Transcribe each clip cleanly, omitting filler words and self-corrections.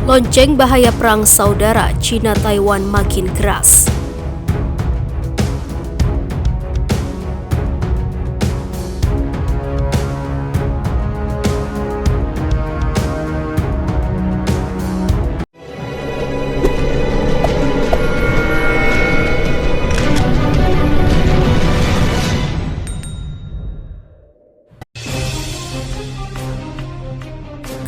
Lonceng bahaya perang saudara Cina-Taiwan makin keras.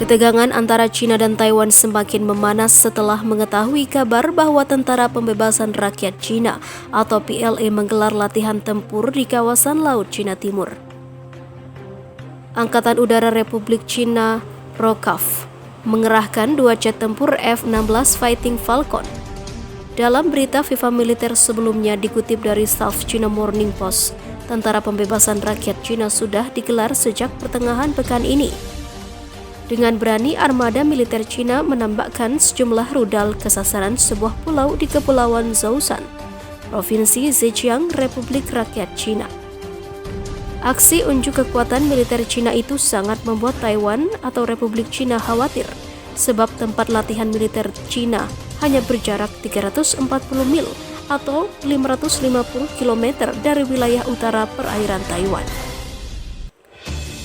Ketegangan antara China dan Taiwan semakin memanas setelah mengetahui kabar bahwa Tentara Pembebasan Rakyat Cina atau PLA menggelar latihan tempur di kawasan Laut Cina Timur. Angkatan Udara Republik Cina ROCAF mengerahkan 2 jet tempur F-16 Fighting Falcon. Dalam berita FIFA militer sebelumnya dikutip dari South China Morning Post, Tentara Pembebasan Rakyat Cina sudah digelar sejak pertengahan pekan ini. Dengan berani, armada militer Cina menembakkan sejumlah rudal ke sasaran sebuah pulau di Kepulauan Zhoushan, Provinsi Zhejiang, Republik Rakyat Cina. Aksi unjuk kekuatan militer Cina itu sangat membuat Taiwan atau Republik Cina khawatir, sebab tempat latihan militer Cina hanya berjarak 340 mil atau 550 km dari wilayah utara perairan Taiwan.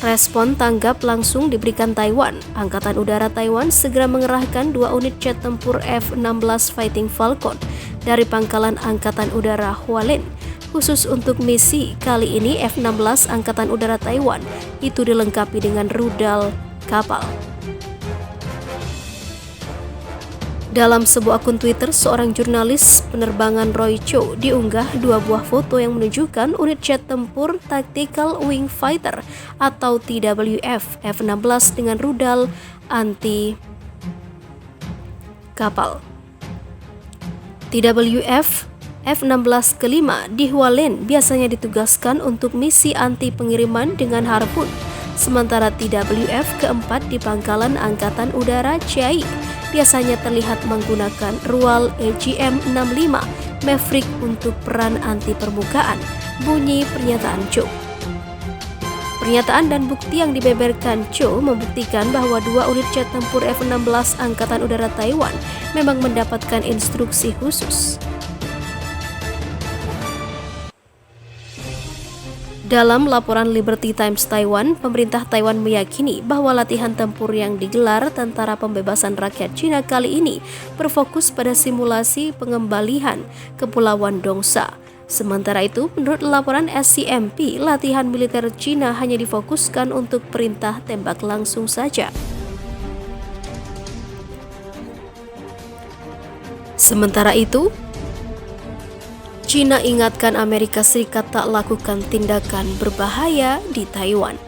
Respon tanggap langsung diberikan Taiwan. Angkatan Udara Taiwan segera mengerahkan 2 unit jet tempur F-16 Fighting Falcon dari pangkalan Angkatan Udara Hualien. Khusus untuk misi kali ini, F-16 Angkatan Udara Taiwan itu dilengkapi dengan rudal kapal. Dalam sebuah akun Twitter, seorang jurnalis penerbangan Roy Cho diunggah 2 buah foto yang menunjukkan unit jet tempur Tactical Wing Fighter atau TWF F-16 dengan rudal anti kapal. TWF F-16 kelima di Hualien biasanya ditugaskan untuk misi anti pengiriman dengan harpun, sementara TWF keempat di pangkalan Angkatan Udara Chiai biasanya terlihat menggunakan rual AGM-65 Maverick untuk peran anti permukaan, bunyi pernyataan Cho. Pernyataan dan bukti yang dibeberkan Cho membuktikan bahwa 2 unit jet tempur F-16 Angkatan Udara Taiwan memang mendapatkan instruksi khusus. Dalam laporan Liberty Times Taiwan, pemerintah Taiwan meyakini bahwa latihan tempur yang digelar Tentara Pembebasan Rakyat Cina kali ini berfokus pada simulasi pengembalian Kepulauan Dongsa. Sementara itu, menurut laporan SCMP, latihan militer Cina hanya difokuskan untuk perintah tembak langsung saja. Sementara itu, China ingatkan Amerika Serikat tak lakukan tindakan berbahaya di Taiwan.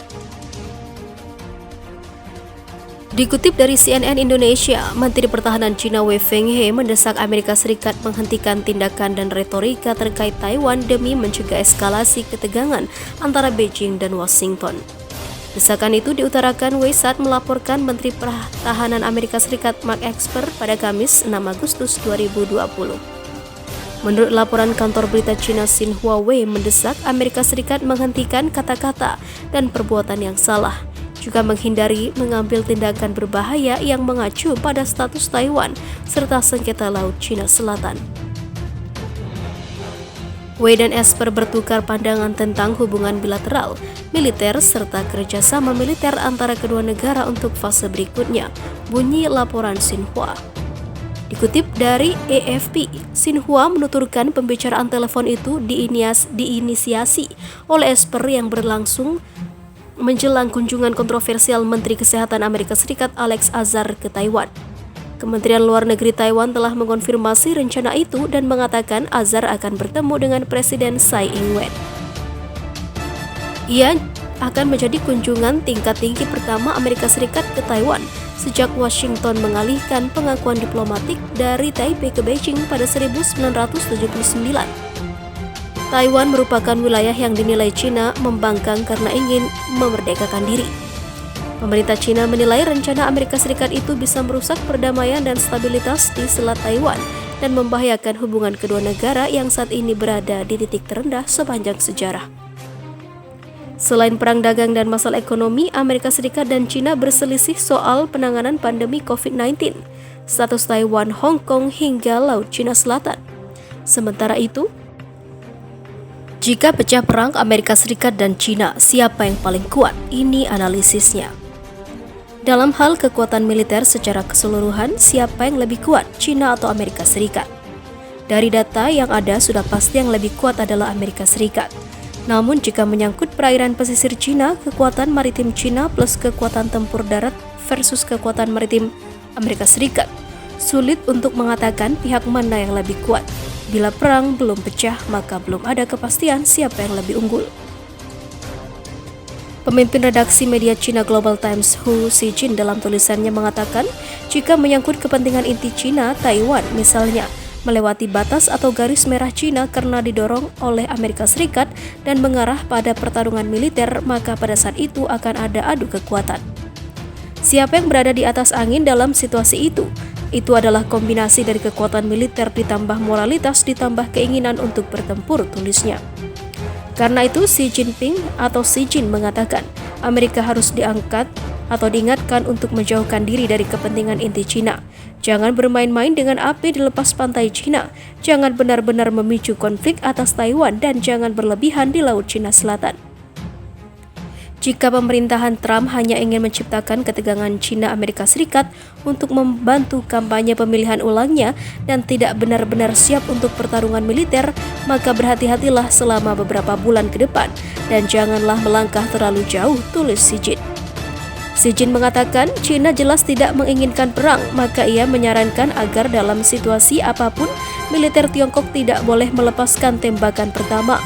Dikutip dari CNN Indonesia, Menteri Pertahanan China Wei Fenghe mendesak Amerika Serikat menghentikan tindakan dan retorika terkait Taiwan demi mencegah eskalasi ketegangan antara Beijing dan Washington. Desakan itu diutarakan Wei saat melaporkan Menteri Pertahanan Amerika Serikat Mark Esper pada Kamis 6 Agustus 2020. Menurut laporan kantor berita China Xinhua, Wei mendesak Amerika Serikat menghentikan kata-kata dan perbuatan yang salah, juga menghindari mengambil tindakan berbahaya yang mengacu pada status Taiwan serta sengketa Laut Cina Selatan. Wei dan Esper bertukar pandangan tentang hubungan bilateral, militer, serta kerjasama militer antara kedua negara untuk fase berikutnya, bunyi laporan Xinhua. Dikutip dari AFP, Xinhua menuturkan pembicaraan telepon itu diinisiasi oleh Esper yang berlangsung menjelang kunjungan kontroversial Menteri Kesehatan Amerika Serikat Alex Azar ke Taiwan. Kementerian Luar Negeri Taiwan telah mengonfirmasi rencana itu dan mengatakan Azar akan bertemu dengan Presiden Tsai Ing-wen. Ia akan menjadi kunjungan tingkat tinggi pertama Amerika Serikat ke Taiwan sejak Washington mengalihkan pengakuan diplomatik dari Taipei ke Beijing pada 1979. Taiwan merupakan wilayah yang dinilai China membangkang karena ingin memerdekakan diri. Pemerintah China menilai rencana Amerika Serikat itu bisa merusak perdamaian dan stabilitas di Selat Taiwan dan membahayakan hubungan kedua negara yang saat ini berada di titik terendah sepanjang sejarah. Selain perang dagang dan masalah ekonomi, Amerika Serikat dan China berselisih soal penanganan pandemi COVID-19. status Taiwan, Hong Kong, hingga Laut Cina Selatan. Sementara itu, jika pecah perang Amerika Serikat dan China, siapa yang paling kuat? Ini analisisnya. Dalam hal kekuatan militer secara keseluruhan, siapa yang lebih kuat, China atau Amerika Serikat? Dari data yang ada, sudah pasti yang lebih kuat adalah Amerika Serikat. Namun jika menyangkut perairan pesisir China, kekuatan maritim China plus kekuatan tempur darat versus kekuatan maritim Amerika Serikat, sulit untuk mengatakan pihak mana yang lebih kuat. Bila perang belum pecah, maka belum ada kepastian siapa yang lebih unggul. Pemimpin redaksi media China Global Times Hu Xijin dalam tulisannya mengatakan, jika menyangkut kepentingan inti China, Taiwan misalnya, melewati batas atau garis merah China karena didorong oleh Amerika Serikat dan mengarah pada pertarungan militer, maka pada saat itu akan ada adu kekuatan. Siapa yang berada di atas angin dalam situasi itu? Itu adalah kombinasi dari kekuatan militer ditambah moralitas ditambah keinginan untuk bertempur, tulisnya. Karena itu Xi Jinping atau Xi Jin mengatakan, Amerika harus diangkat atau diingatkan untuk menjauhkan diri dari kepentingan inti China. Jangan bermain-main dengan api di lepas pantai China, jangan benar-benar memicu konflik atas Taiwan, dan jangan berlebihan di Laut Cina Selatan. Jika pemerintahan Trump hanya ingin menciptakan ketegangan China-Amerika Serikat untuk membantu kampanye pemilihan ulangnya dan tidak benar-benar siap untuk pertarungan militer, maka berhati-hatilah selama beberapa bulan ke depan dan janganlah melangkah terlalu jauh, tulis Xi Jin. Xi Jin mengatakan China jelas tidak menginginkan perang, maka ia menyarankan agar dalam situasi apapun militer Tiongkok tidak boleh melepaskan tembakan pertama.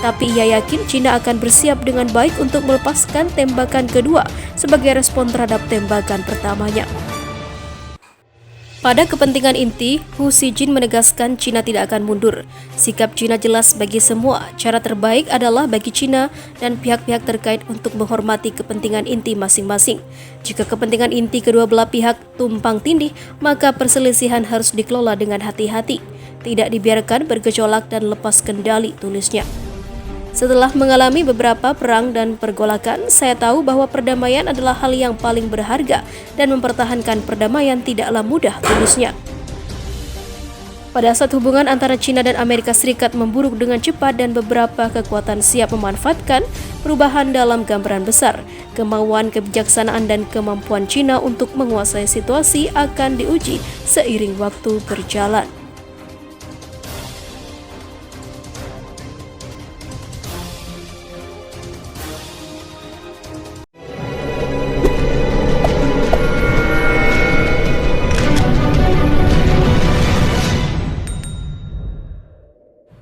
Tapi ia yakin China akan bersiap dengan baik untuk melepaskan tembakan kedua sebagai respon terhadap tembakan pertamanya. Pada kepentingan inti, Hu Xijin menegaskan China tidak akan mundur. Sikap China jelas bagi semua. Cara terbaik adalah bagi China dan pihak-pihak terkait untuk menghormati kepentingan inti masing-masing. Jika kepentingan inti kedua belah pihak tumpang tindih, maka perselisihan harus dikelola dengan hati-hati. Tidak dibiarkan bergejolak dan lepas kendali, tulisnya. Setelah mengalami beberapa perang dan pergolakan, saya tahu bahwa perdamaian adalah hal yang paling berharga dan mempertahankan perdamaian tidaklah mudah, tulisnya. Pada saat hubungan antara China dan Amerika Serikat memburuk dengan cepat dan beberapa kekuatan siap memanfaatkan perubahan dalam gambaran besar, kemauan, kebijaksanaan, dan kemampuan China untuk menguasai situasi akan diuji seiring waktu berjalan.